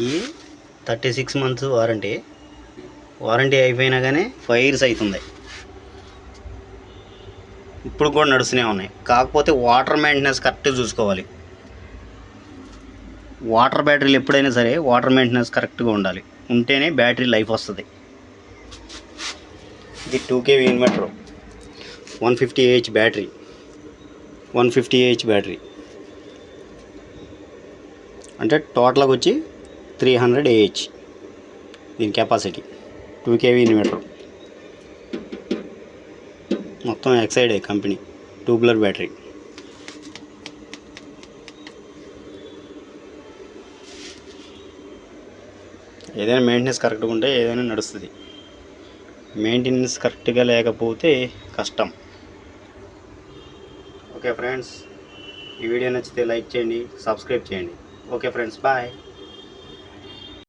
ఈ 36 months warranty అయిపోయినా కానీ 5 years అవుతుంది. ఇప్పుడు కూడా నడుస్తూనే ఉన్నాయి. కాకపోతే వాటర్ మెయింటెనెన్స్ కరెక్ట్గా చూసుకోవాలి. వాటర్ బ్యాటరీలు ఎప్పుడైనా సరే వాటర్ మెయింటెనెన్స్ కరెక్ట్గా ఉండాలి. ఉంటేనే బ్యాటరీ లైఫ్ వస్తుంది. ఇది 2 kV inverter, 150 Ah battery, 150 Ah battery అంటే టోటల్గా వచ్చి 300 Ah దీని కెపాసిటీ. 2 kV ఇన్వర్టర్, మొత్తం ఎక్సైడ్ కంపెనీ ట్యూబ్లర్ బ్యాటరీ. ఏదైనా మెయింటెనెన్స్ కరెక్ట్గా ఉంటే ఏదైనా నడుస్తుంది. మెయింటెనెన్స్ కరెక్ట్గా లేకపోతే కష్టం. ఓకే ఫ్రెండ్స్, ఈ వీడియో నచ్చితే లైక్ చేయండి, సబ్స్క్రైబ్ చేయండి. Okay friends, bye.